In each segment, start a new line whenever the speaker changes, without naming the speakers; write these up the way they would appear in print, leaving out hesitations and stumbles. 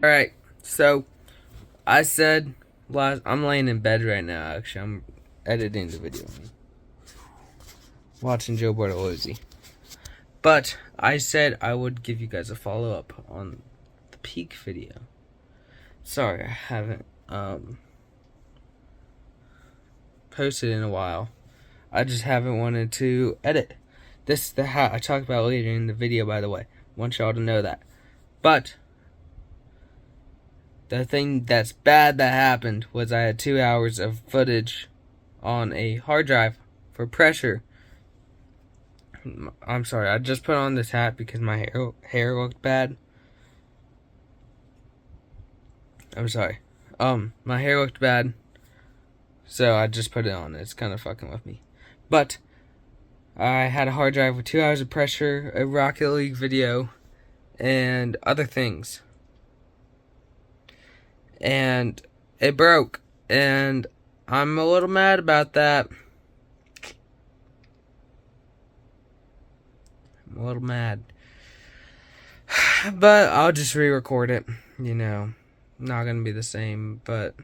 Alright, so I said I'm laying in bed right now, actually. I'm editing the video. Watching Joe Bartolozzi. But I said I would give you guys a follow up on the peak video. Sorry, I haven't posted in a while. I just haven't wanted to edit. This is the hat I talk about later in the video, by the way. Want y'all to know that. But the thing that's bad that happened was I had 2 hours of footage on a hard drive for pressure. I'm sorry, I just put on this hat because my hair looked bad. I'm sorry. My hair looked bad, so I just put it on. It's kind of fucking with me. But I had a hard drive with 2 hours of pressure, a Rocket League video, and other things. And it broke, and I'm a little mad about that. I'm a little mad. But I'll just re-record it, Not gonna be the same, but,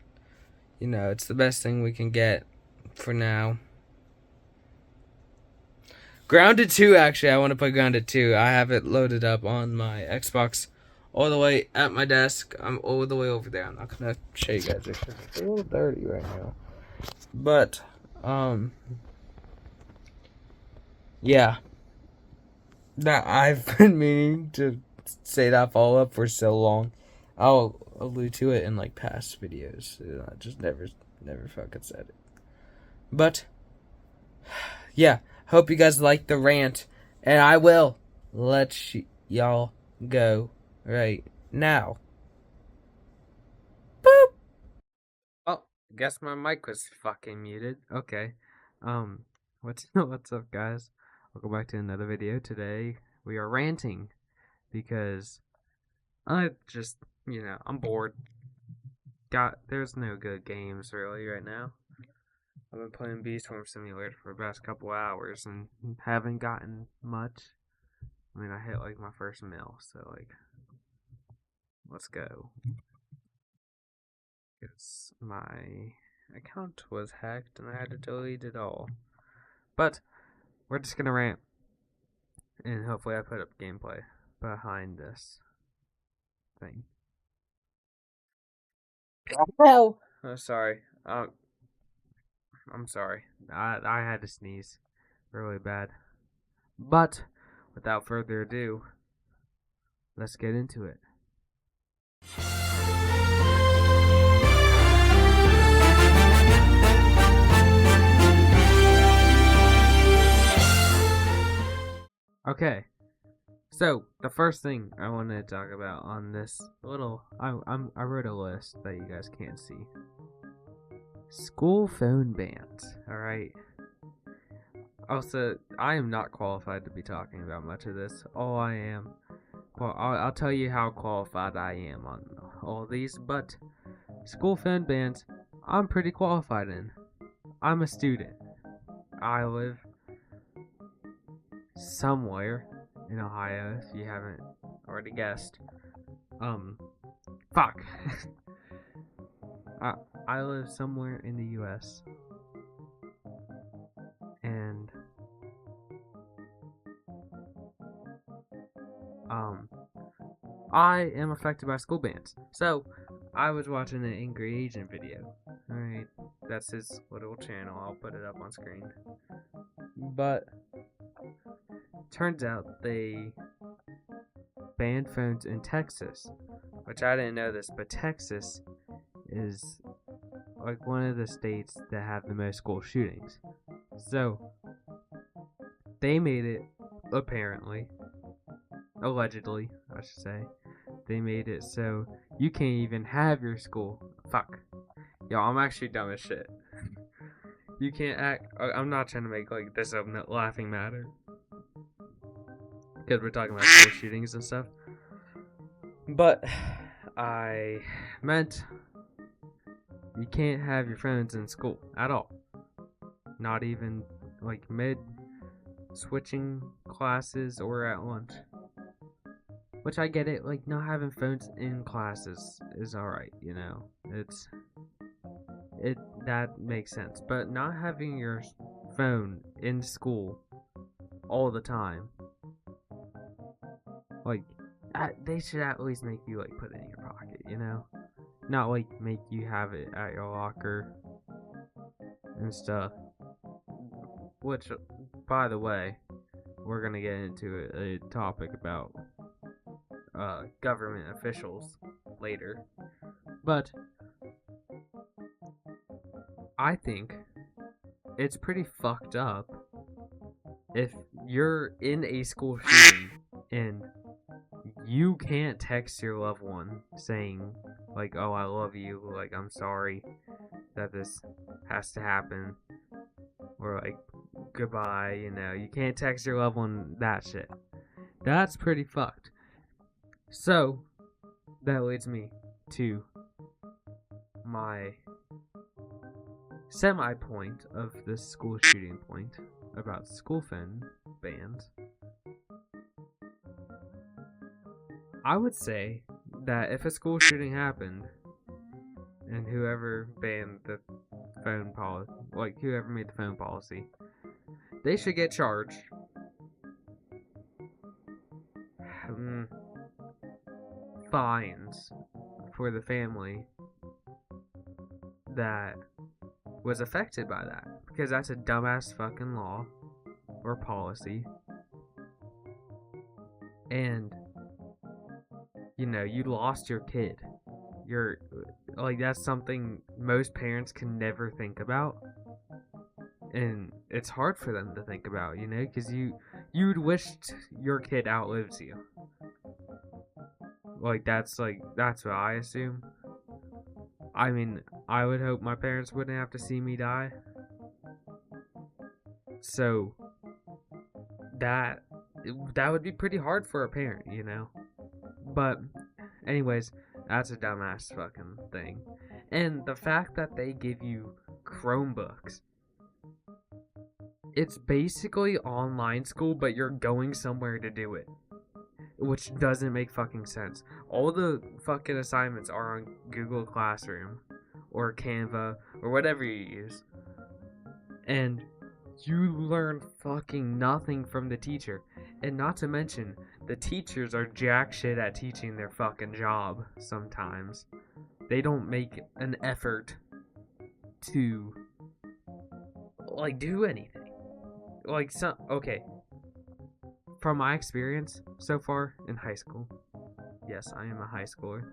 it's the best thing we can get for now. Grounded 2, actually, I want to play Grounded 2. I have it loaded up on my Xbox all the way at my desk. I'm all the way over there. I'm not gonna show you guys because it's a little dirty right now. But, yeah. That I've been meaning to say that follow up for so long. I'll allude to it in like past videos. I just never fucking said it. But yeah, hope you guys like the rant, and I will let y'all go right now. Boop. Oh, guess my mic was fucking muted. Okay. What's up, guys? Welcome back to another video. Today we are ranting because I just, I'm bored. There's no good games really right now. I've been playing Beastform Simulator for the past couple hours and haven't gotten much. I mean, I hit like my first mill, so like, let's go. Because my account was hacked and I had to delete it all. But we're just gonna rant, and hopefully I put up gameplay behind this thing. No. Oh, sorry. I'm sorry. I had to sneeze really bad. But without further ado, let's get into it. Okay. So, the first thing I wanted to talk about on this little I wrote a list that you guys can't see. School phone bans, alright? Also, I am not qualified to be talking about much of this. All I am, well, I'll tell you how qualified I am on all of these, but school phone bans, I'm pretty qualified in. I'm a student. I live somewhere in Ohio, if you haven't already guessed. Fuck. I live somewhere in the US. And I am affected by school bans. So I was watching an Angry Asian video. Alright. That's his little channel. I'll put it up on screen. But turns out they banned phones in Texas, which I didn't know this, but Texas is like one of the states that have the most school shootings. So they made it, apparently, allegedly, I should say, they made it so you can't even have your school. Fuck. Yo, I'm actually dumb as shit. You can't act. I'm not trying to make like this a laughing matter, because we're talking about school shootings and stuff. But I meant you can't have your phones in school at all. Not even like mid switching classes or at lunch. which I get it. Like, not having phones in classes is alright, you know. It that makes sense. But not having your phone in school all the time, like, they should at least make you like put it in your pocket, you know. Not like make you have it at your locker and stuff. Which, by the way, we're gonna get into a topic about government officials later. But I think it's pretty fucked up if you're in a school shooting and you can't text your loved one saying, like, oh, I love you, like, I'm sorry that this has to happen, or like, goodbye, you know. You can't text your loved one that shit. That's pretty fucked. So, that leads me to my semi-point of this school shooting point about school phone bans. I would say that if a school shooting happened and whoever banned the phone policy, like whoever made the phone policy, they should get charged. Fines for the family that was affected by that, because that's a dumbass fucking law or policy. And you know, you lost your kid. You're like, that's something most parents can never think about, and it's hard for them to think about, you know, because you'd wish your kid outlives you. Like, that's what I assume. I mean, I would hope my parents wouldn't have to see me die. So that would be pretty hard for a parent, you know. But anyways, that's a dumbass fucking thing. And the fact that they give you Chromebooks, it's basically online school, but you're going somewhere to do it, which doesn't make fucking sense. All the fucking assignments are on Google Classroom or Canva or whatever you use, and you learn fucking nothing from the teacher. And not to mention, the teachers are jack shit at teaching their fucking job sometimes. They don't make an effort to, like, do anything. Like, okay. From my experience so far in high school, yes, I am a high schooler.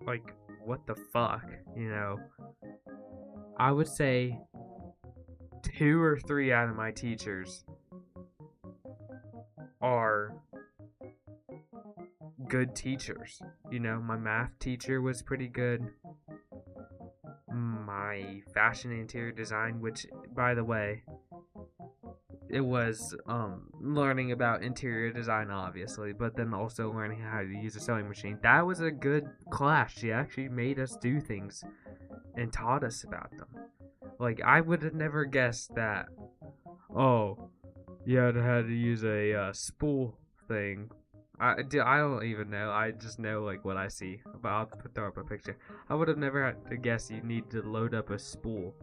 Like, what the fuck, you know? I would say 2 or 3 out of my teachers are good teachers. You know, my math teacher was pretty good. My fashion and interior design, which, by the way, it was learning about interior design, obviously, but then also learning how to use a sewing machine. That was a good class. She actually made us do things and taught us about them. Like, I would have never guessed that, oh, you had to use a spool thing. I don't even know. I just know, like, what I see. But I'll throw up a picture. I would have never had to guess you need to load up a spool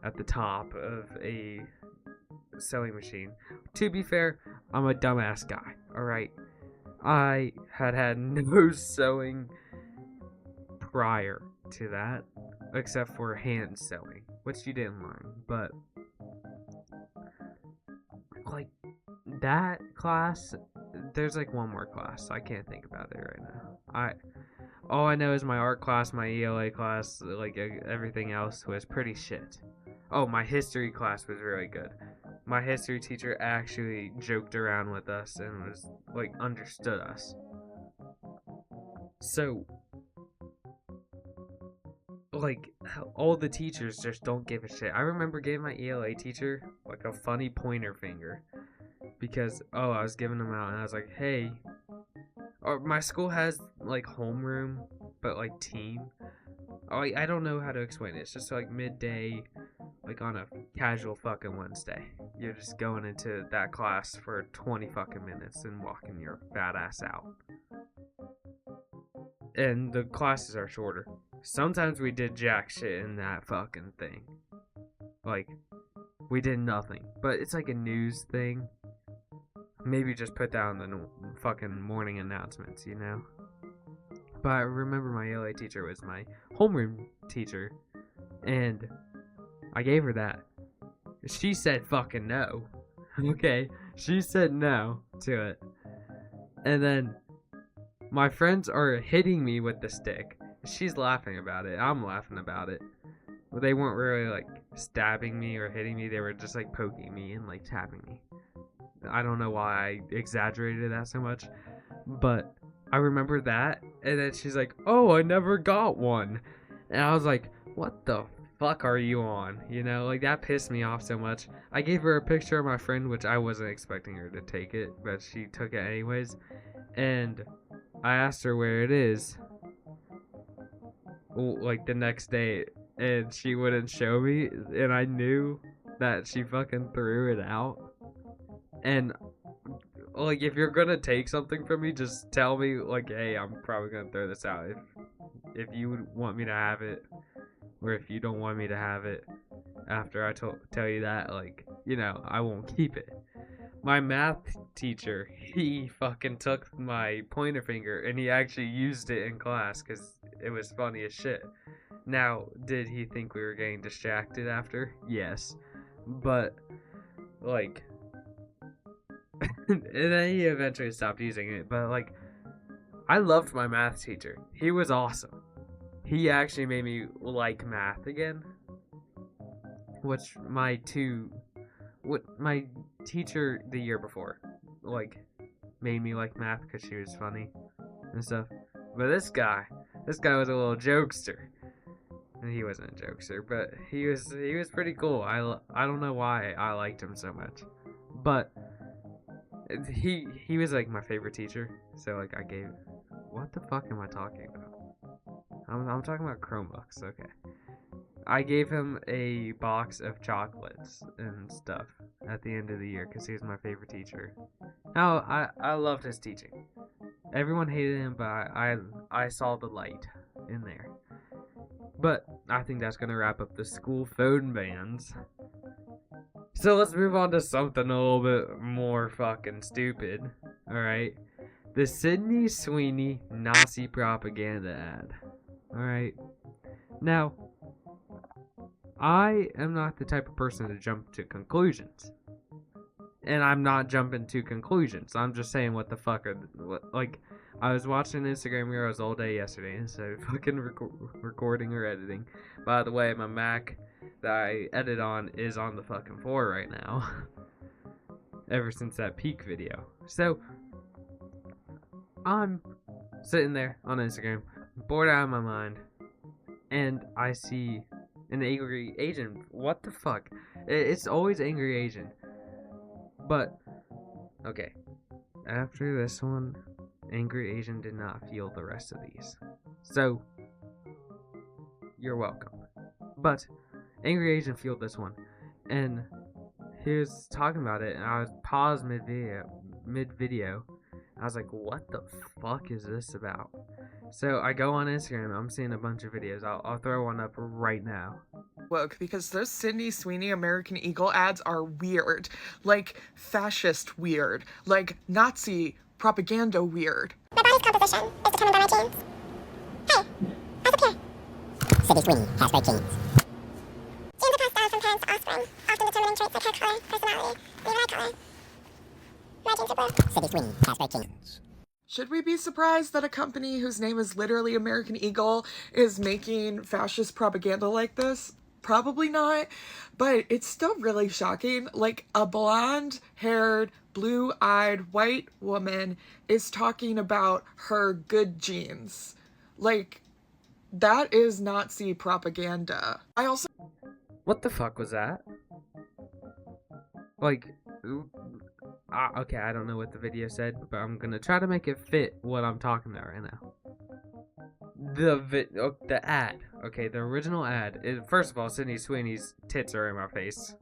at the top of a sewing machine. To be fair, I'm a dumbass guy, alright? I had no sewing prior to that, except for hand sewing, which you didn't learn. But, like, that class, there's like one more class. I can't think about it right now. All I know is my art class, my ELA class, like everything else was pretty shit. Oh, my history class was really good. My history teacher actually joked around with us and was like understood us. So, like, all the teachers just don't give a shit. I remember giving my ELA teacher like a funny pointer finger because, oh, I was giving them out and I was like, hey, or my school has like homeroom, but like team. Oh, I don't know how to explain it. It's just like midday like on a casual fucking Wednesday. You're just going into that class for 20 fucking minutes and walking your fat ass out. And the classes are shorter. Sometimes we did jack shit in that fucking thing. Like, we did nothing. But it's like a news thing. Maybe just put that on the fucking morning announcements, you know? But I remember my ELA teacher was my homeroom teacher. And I gave her that. She said fucking no. Okay? She said no to it. And then my friends are hitting me with the stick. She's laughing about it. I'm laughing about it. But they weren't really like stabbing me or hitting me. They were just like poking me and like tapping me. I don't know why I exaggerated that so much. But I remember that. And then she's like, oh, I never got one. And I was like, what the fuck are you on? You know, like that pissed me off so much. I gave her a picture of my friend, which I wasn't expecting her to take it, but she took it anyways. And I asked her where it is, like the next day, and she wouldn't show me, and I knew that she fucking threw it out. And like, if you're gonna take something from me, just tell me, like, hey, I'm probably gonna throw this out. If you want me to have it, or if you don't want me to have it after I tell you that, like, you know, I won't keep it. My math teacher, he fucking took my pointer finger and he actually used it in class because it was funny as shit. Now, did he think we were getting distracted after? Yes. But, like, and then he eventually stopped using it. But, like, I loved my math teacher. He was awesome. He actually made me like math again. Which my teacher the year before, like, made me like math because she was funny and stuff. But this guy was a little jokester. And he wasn't a jokester, but he was pretty cool. I don't know why I liked him so much. But he was like my favorite teacher. So like I gave, what the fuck am I talking about? I'm talking about Chromebooks, okay. I gave him a box of chocolates and stuff at the end of the year because he was my favorite teacher. Now, I loved his teaching. Everyone hated him, but I saw the light in there. But I think that's going to wrap up the school phone bans. So let's move on to something a little bit more fucking stupid. Alright? The Sydney Sweeney Nazi propaganda ad. Alright? Now, I am not the type of person to jump to conclusions. And I'm not jumping to conclusions. I'm just saying what the fuck are... Like, I was watching Instagram Heroes all day yesterday instead of fucking recording or editing. By the way, my Mac that I edit on is on the fucking floor right now. Ever since that peak video. So, I'm sitting there on Instagram, bored out of my mind, and I see an angry Asian. What the fuck? It's always angry Asian. But, okay. After this one, angry Asian did not feel the rest of these. So, you're welcome. But, angry Asian feel this one. And he was talking about it, and I was paused mid-video. I was like, what the fuck is this about? So I go on Instagram, I'm seeing a bunch of videos. I'll throw one up right now.
Woke because those Sydney Sweeney American Eagle ads are weird. Like fascist weird. Like Nazi propaganda weird.
My body's composition is determined by my genes. Hey, how's it here? Sydney Sweeney has great genes. Genes are passed down from parents to offspring, often determining traits like hair color, personality, and even eye color. My genes are blue. Sydney Sweeney has great genes.
Should we be surprised that a company whose name is literally American Eagle is making fascist propaganda like this? Probably not, but it's still really shocking. Like, a blonde-haired, blue-eyed white woman is talking about her good genes. Like, that is Nazi propaganda.
What the fuck was that? Like, okay, I don't know what the video said, but I'm gonna try to make it fit what I'm talking about right now. The ad. Okay, the original ad. First of all, Sydney Sweeney's tits are in my face.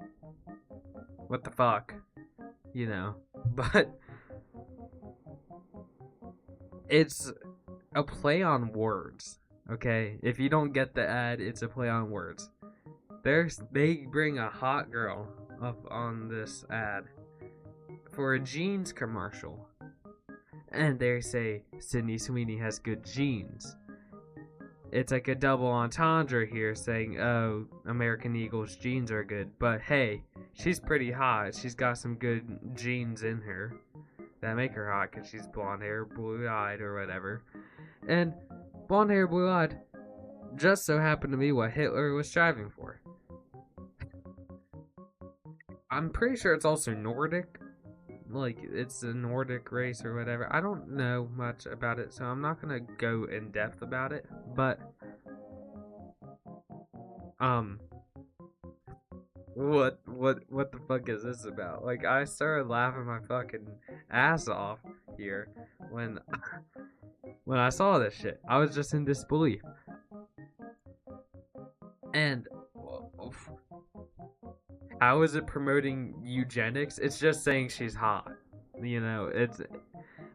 What the fuck? You know. But it's a play on words. Okay? If you don't get the ad, it's a play on words. They bring a hot girl up on this ad for a jeans commercial. And they say Sydney Sweeney has good jeans. It's like a double entendre here saying, oh, American Eagle's jeans are good. But hey, she's pretty hot. She's got some good genes in her that make her hot because she's blonde hair, blue-eyed, or whatever. And blonde hair, blue-eyed just so happened to be what Hitler was striving for. I'm pretty sure it's also Nordic. Like, it's a Nordic race or whatever. I don't know much about it, so I'm not gonna go in depth about it. But, what the fuck is this about? Like, I started laughing my fucking ass off here when I saw this shit. I was just in disbelief. And how is it promoting eugenics? It's just saying she's hot. You know, it's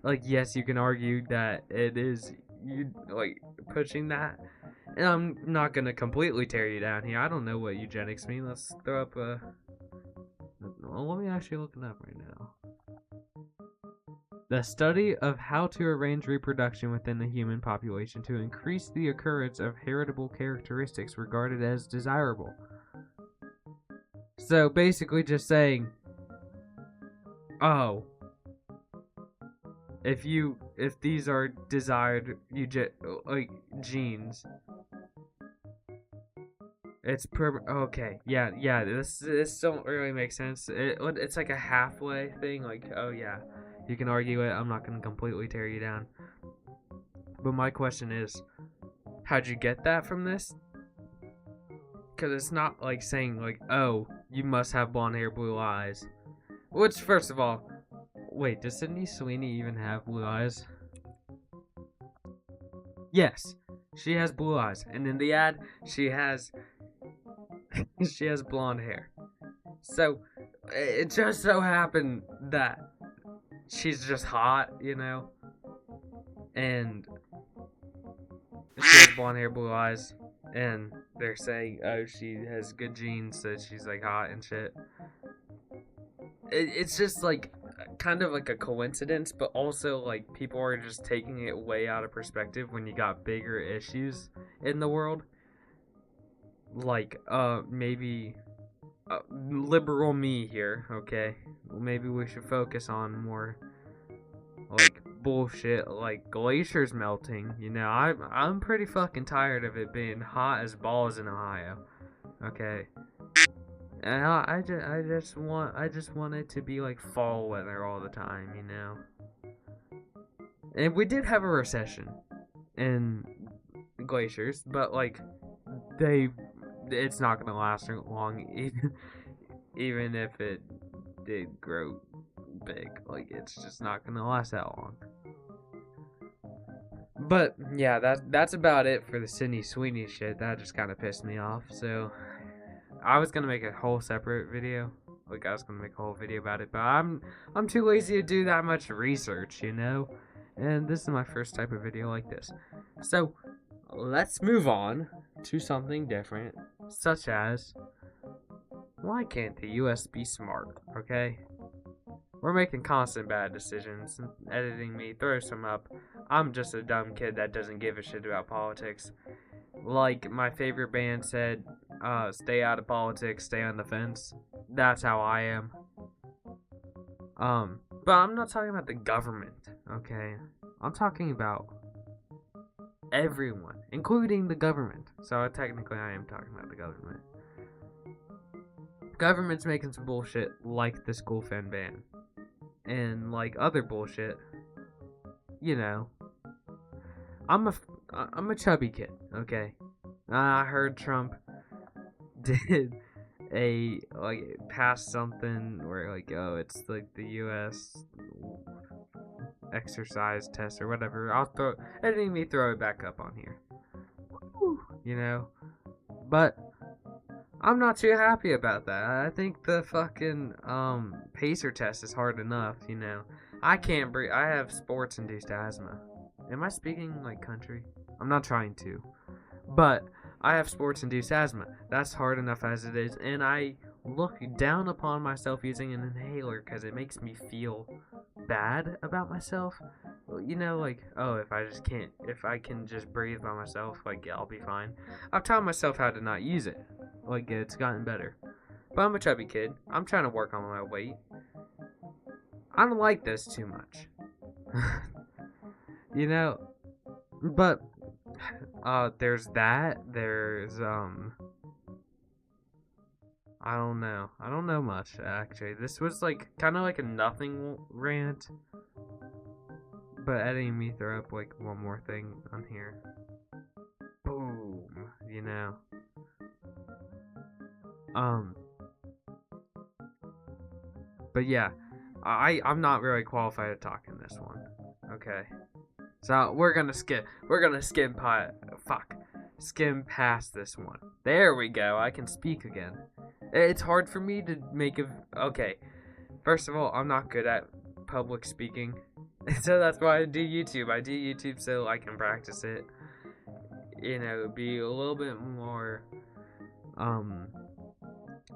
like, yes, you can argue that it is like pushing that. And I'm not gonna completely tear you down here. I don't know what eugenics mean. Let's throw up a. Well, let me actually look it up right now. The study of how to arrange reproduction within the human population to increase the occurrence of heritable characteristics regarded as desirable. So basically just saying, oh, if these are desired genes, it's okay, yeah, this don't really make sense. It's like a halfway thing, like, oh yeah, you can argue it, I'm not gonna completely tear you down. But my question is, how'd you get that from this? Because it's not like saying, like, oh, you must have blonde hair, blue eyes. Which, first of all, wait, does Sydney Sweeney even have blue eyes? Yes, she has blue eyes. And in the ad, she has blonde hair. So, it just so happened that she's just hot, you know? And she has blonde hair, blue eyes. And they're saying, oh, she has good genes, so she's like hot and shit. It's just like kind of like a coincidence, but also like people are just taking it way out of perspective when you got bigger issues in the world. Like, maybe liberal me here, okay? Maybe we should focus on more like bullshit, like glaciers melting. You know, I'm pretty fucking tired of it being hot as balls in Ohio. Okay, and I just want it to be like fall weather all the time. You know, and we did have a recession in glaciers, but like it's not gonna last long, even if it did grow big. Like, it's just not gonna last that long. But yeah, that's about it for the Sydney Sweeney shit. That just kind of pissed me off. So I was gonna make a whole separate video. Like, I was gonna make a whole video about it, but I'm too lazy to do that much research, you know. And this is my first type of video like this. So let's move on to something different, such as, why can't the US be smart? Okay. We're making constant bad decisions. Editing me throws some up. I'm just a dumb kid that doesn't give a shit about politics. Like my favorite band said, stay out of politics, stay on the fence. That's how I am. But I'm not talking about the government, okay? I'm talking about everyone, including the government. So technically I am talking about the government. Government's making some bullshit like the school fan ban. And like other bullshit, you know. I'm a chubby kid, okay. I heard Trump did passed something where like, oh, it's like the U.S. exercise test or whatever. Editing me throw it back up on here. Woo. you know? But I'm not too happy about that. I think the fucking pacer test is hard enough, you know. I can't breathe. I have sports induced asthma. Am I speaking like country? I'm not trying to. But I have sports induced asthma. That's hard enough as it is, and I look down upon myself using an inhaler because it makes me feel bad about myself. You know, like, oh, if I can just breathe by myself, like, yeah, I'll be fine. I've taught myself how to not use it. Like, it's gotten better. But I'm a chubby kid. I'm trying to work on my weight. I don't like this too much. You know, but there's that. There's I don't know. I don't know much, actually. This was like kind of like a nothing rant, but editing me throw up like one more thing on here. Boom, you know. But yeah, I'm not really qualified to talk in this one. Okay, so we're gonna skim past this one. There we go. I can speak again. It's hard for me to make okay. First of all, I'm not good at public speaking, so that's why I do YouTube. I do YouTube so I can practice it. You know, be a little bit more,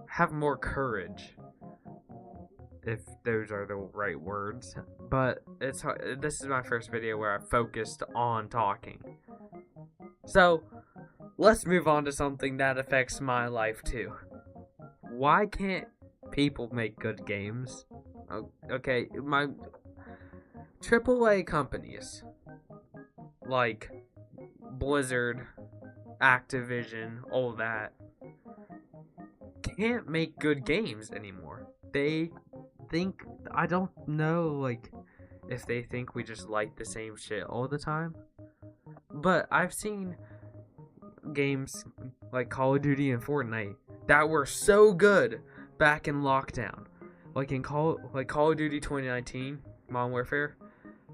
have more courage, if those are the right words. But it's hard. This is my first video where I focused on talking. So, let's move on to something that affects my life too. Why can't people make good games? Okay, my AAA companies like Blizzard, Activision, all that can't make good games anymore. They think, I don't know, like, if they think we just like the same shit all the time. But I've seen games like Call of Duty and Fortnite that were so good back in lockdown. Like in Call of Duty 2019, Modern Warfare.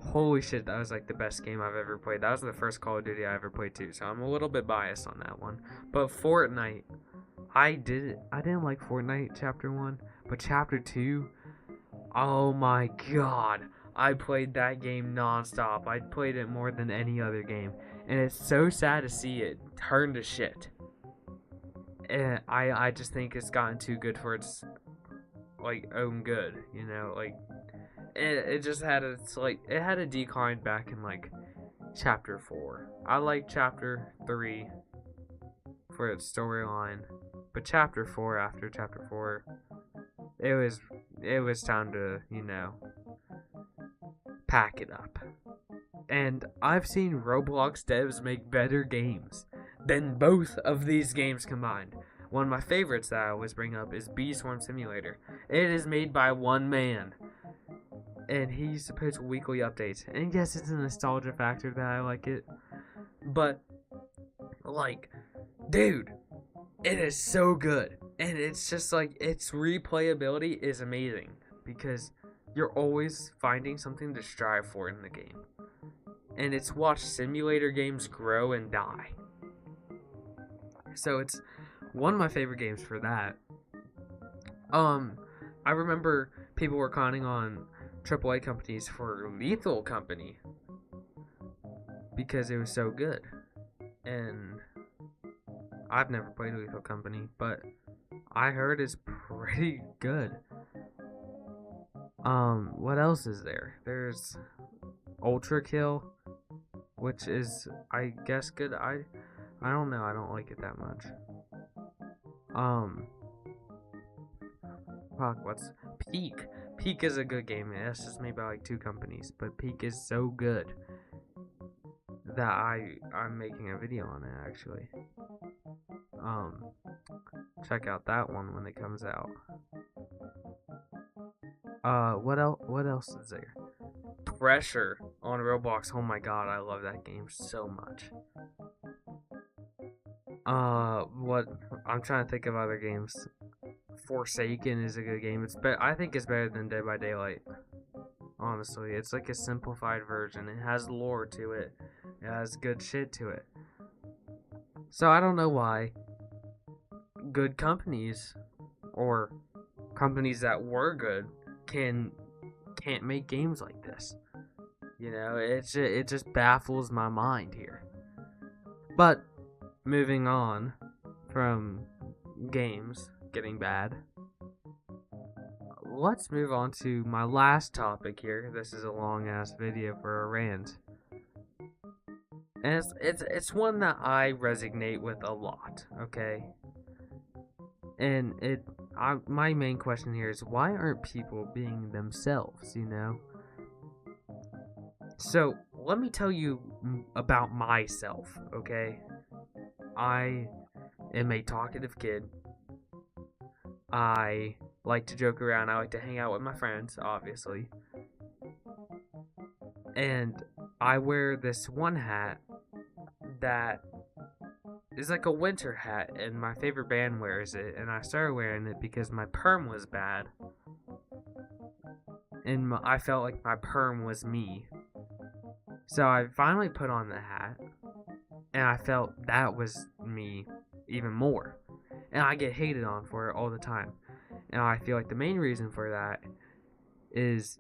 Holy shit, that was like the best game I've ever played. That was the first Call of Duty I ever played too, so I'm a little bit biased on that one. But Fortnite, I didn't like Fortnite Chapter 1, but Chapter 2, oh my god. I played that game nonstop. I played it more than any other game. And it's so sad to see it turn to shit. And I just think it's gotten too good for its, like, own good, you know? Like, it just had it had a decline back in, like, Chapter 4. I like Chapter 3 for its storyline. But Chapter 4, after Chapter 4, it was time to, you know, pack it up. And I've seen Roblox devs make better games than both of these games combined. One of my favorites that I always bring up is Bee Swarm Simulator. It is made by one man, and he's supposed to weekly updates. And yes, it's a nostalgia factor that I like it, but, like, dude, it is so good. And it's just like, its replayability is amazing because you're always finding something to strive for in the game. And it's watched simulator games grow and die. So it's one of my favorite games for that. I remember people were counting on AAA companies for Lethal Company because it was so good. And I've never played Lethal Company, but I heard it's pretty good. What else is there? There's Ultra Kill, which is, I guess, good. I don't know. I don't like it that much. Fuck, what's Peak? Peak is a good game. It's just made by like 2 companies, but Peak is so good that I'm making a video on it actually. Check out that one when it comes out. What else is there? Pressure on Roblox. Oh my god, I love that game so much. What I'm trying to think of other games. Forsaken is a good game. I think it's better than Dead by Daylight. Honestly, it's like a simplified version. It has lore to it. It has good shit to it. So I don't know why good companies, or companies that were good, can't make games like this. You know, it just baffles my mind here. But moving on from games getting bad, let's move on to my last topic here. This is a long ass video for a rant, and it's one that I resonate with a lot. Okay, and my main question here is, why aren't people being themselves? You know. So let me tell you about myself. Okay, I am a talkative kid. I like to joke around. I like to hang out with my friends, obviously. And I wear this one hat that is like a winter hat, and my favorite band wears it. And I started wearing it because my perm was bad. And I felt like my perm was me. So I finally put on the hat, and I felt that was me even more. And I get hated on for it all the time. And I feel like the main reason for that is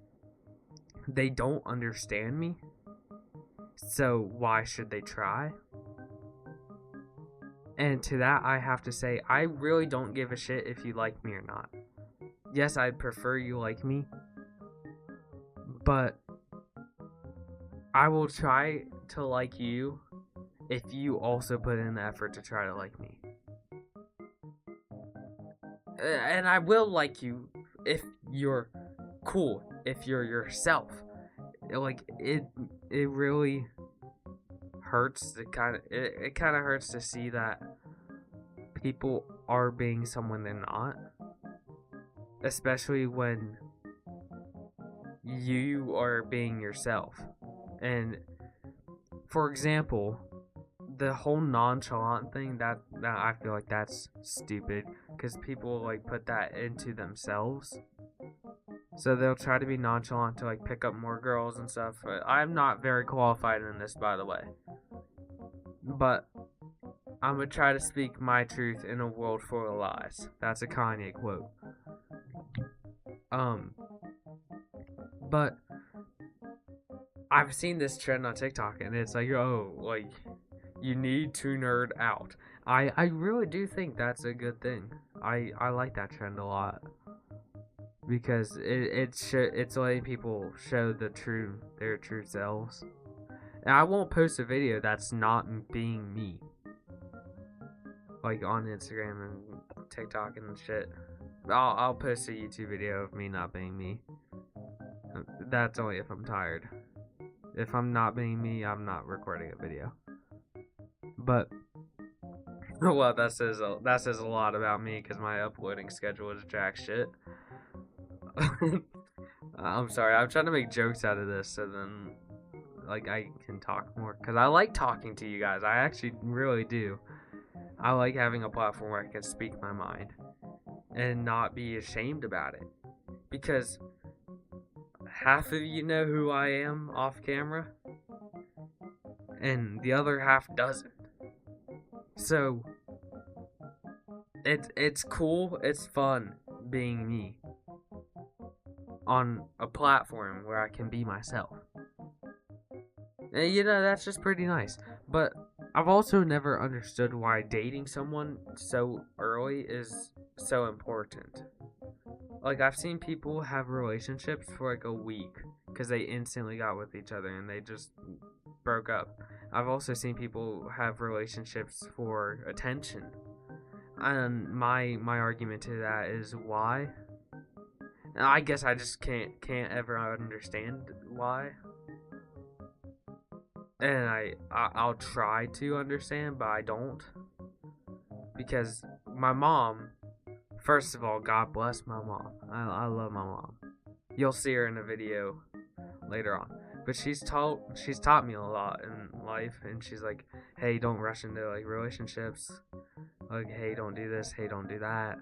they don't understand me. So why should they try? And to that, I have to say, I really don't give a shit if you like me or not. Yes, I'd prefer you like me, but I will try to like you if you also put in the effort to try to like me. And I will like you if you're cool, if you're yourself. Like, it really hurts to it kind of hurts to see that people are being someone they're not, especially when you are being yourself. And for example, the whole nonchalant thing, that I feel like that's stupid, because people like put that into themselves. So they'll try to be nonchalant to like pick up more girls and stuff. I'm not very qualified in this, by the way. But I'm gonna try to speak my truth in a world full of lies. That's a Kanye quote. But I've seen this trend on TikTok, and it's like, oh, like, you need to nerd out. I really do think that's a good thing. I like that trend a lot, because it's letting people show their true selves. And I won't post a video that's not being me, like on Instagram and TikTok and shit. I'll post a YouTube video of me not being me. That's only if I'm tired. If I'm not being me, I'm not recording a video. But well, that says a lot about me, because my uploading schedule is jack shit. I'm sorry. I'm trying to make jokes out of this, so then like I can talk more, because I like talking to you guys. I actually really do. I like having a platform where I can speak my mind and not be ashamed about it, because half of you know who I am off camera, and the other half doesn't. So it's cool, it's fun being me on a platform where I can be myself. And you know, that's just pretty nice. But I've also never understood why dating someone so early is so important. Like, I've seen people have relationships for like a week because they instantly got with each other and they just broke up. I've also seen people have relationships for attention. And my argument to that is why. And I guess I just can't ever understand why. And I'll try to understand, but I don't. Because my mom, first of all, God bless my mom. I love my mom. You'll see her in a video later on. But she's taught me a lot in life, and she's like, hey, don't rush into like relationships. Like, hey, don't do this, hey, don't do that.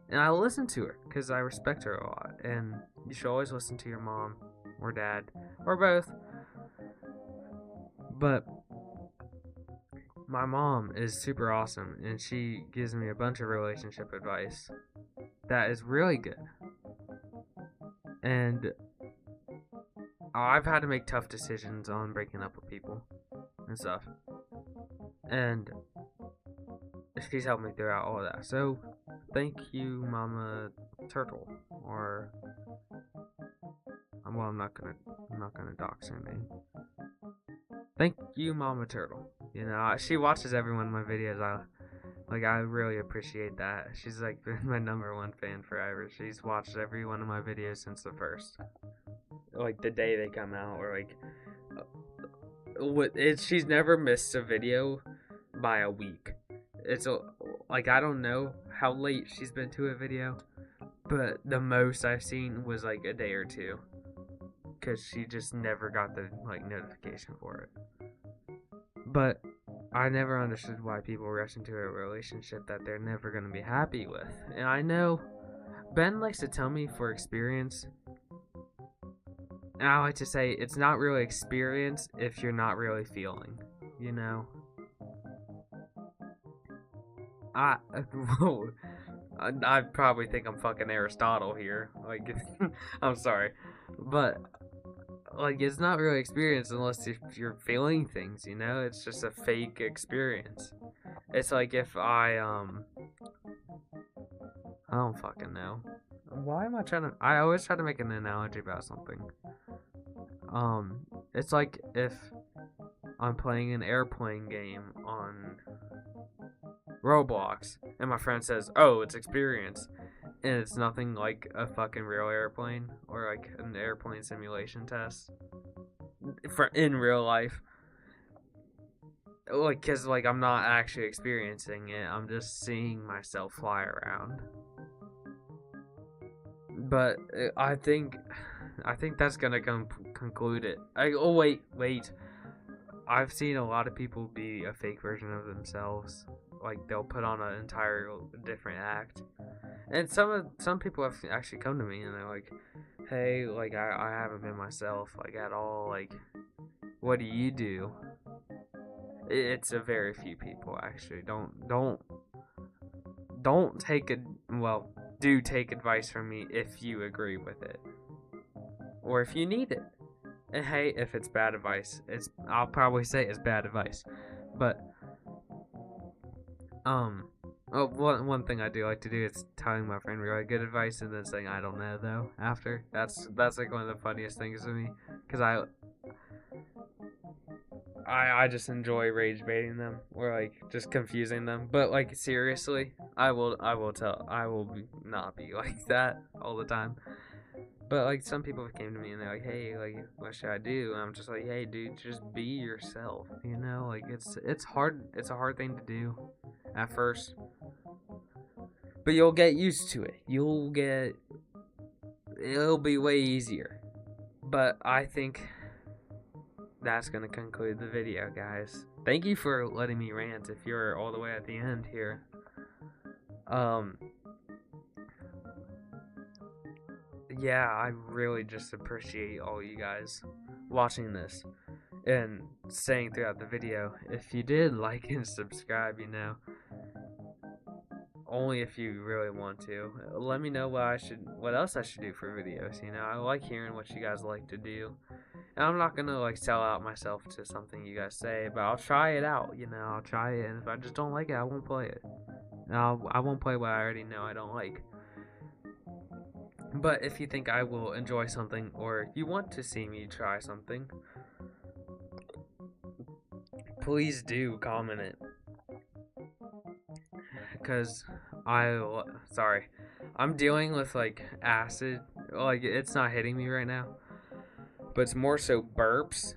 And I listen to her because I respect her a lot. And you should always listen to your mom or dad or both. But my mom is super awesome, and she gives me a bunch of relationship advice that is really good. And I've had to make tough decisions on breaking up with people and stuff. And she's helped me throughout all of that. So, thank you, Mama Turtle. Or, well, I'm not gonna dox her name. Thank you, Mama Turtle. You know, she watches every one of my videos. I really appreciate that. She's like been my #1 fan forever. She's watched every one of my videos since the first, like the day they come out, or she's never missed a video by a week. I don't know how late she's been to a video, but the most I've seen was like a day or two, because she just never got the notification for it. But I never understood why people rush into a relationship that they're never going to be happy with. And I know Ben likes to tell me for experience, and I like to say it's not really experience if you're not really feeling, you know? I probably think I'm fucking Aristotle here. I'm sorry. But it's not really experience unless if you're feeling things, you know? It's just a fake experience. It's like if I don't fucking know. Why am I always try to make an analogy about something. It's like if I'm playing an airplane game on Roblox, and my friend says, "Oh, it's experience," and it's nothing like a fucking real airplane or like an airplane simulation test for in real life. Cause I'm not actually experiencing it. I'm just seeing myself fly around. But I think that's gonna conclude it. Wait. I've seen a lot of people be a fake version of themselves. They'll put on an entire different act. And some people have actually come to me and they're like, "Hey, I haven't been myself at all. What do you do?" It's a very few people actually. Don't take do take advice from me if you agree with it or if you need it. And hey, if it's bad advice, I'll probably say it's bad advice. But one thing I do like to do is telling my friend really good advice and then saying I don't know though after. That's one of the funniest things to me, because I just enjoy rage baiting them or just confusing them. But seriously, I will not be like that all the time. But some people came to me and they're like, "Hey, what should I do?" And I'm just like, "Hey, dude, just be yourself." You know, it's hard. It's a hard thing to do at first, but you'll get used to it. It'll be way easier. But I think that's gonna conclude the video, guys. Thank you for letting me rant. If you're all the way at the end here, yeah, I really just appreciate all you guys watching this and staying throughout the video. If you did like and subscribe, only if you really want to. Let me know what else I should do for videos. I like hearing what you guys like to do. And I'm not gonna sell out myself to something you guys say, but I'll try it out. I'll try it, and if I just don't like it, I won't play it. I won't play what I already know I don't like. But if you think I will enjoy something, or you want to see me try something, please do comment it. Because I'm dealing with acid. It's not hitting me right now, but it's more so burps.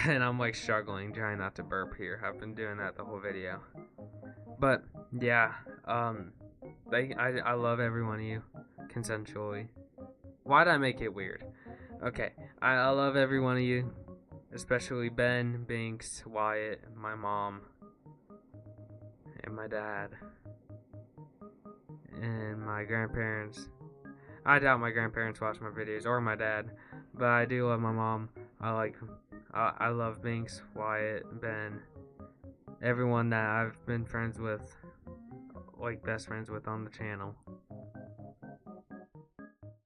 And I'm struggling, trying not to burp here. I've been doing that the whole video. But yeah, I love every one of you, consensually. Why did I make it weird? Okay, I love every one of you, especially Ben, Binks, Wyatt, my mom, and my dad, and my grandparents. I doubt my grandparents watch my videos, or my dad, but I do love my mom. I love Binks, Wyatt, Ben, everyone that I've been friends with, like best friends with on the channel.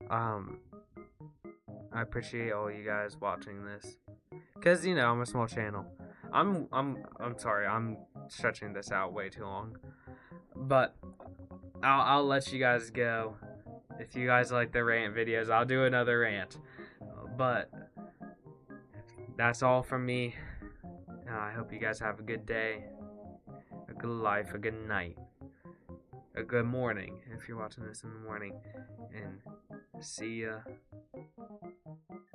I appreciate all you guys watching this, cause you know I'm a small channel. I'm sorry, I'm stretching this out way too long, but I'll let you guys go. If you guys like the rant videos, I'll do another rant. But that's all from me. I hope you guys have a good day, a good life, a good night, a good morning if you're watching this in the morning, and see ya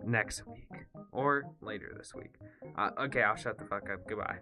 next week or later this week. Okay, I'll shut the fuck up. Goodbye.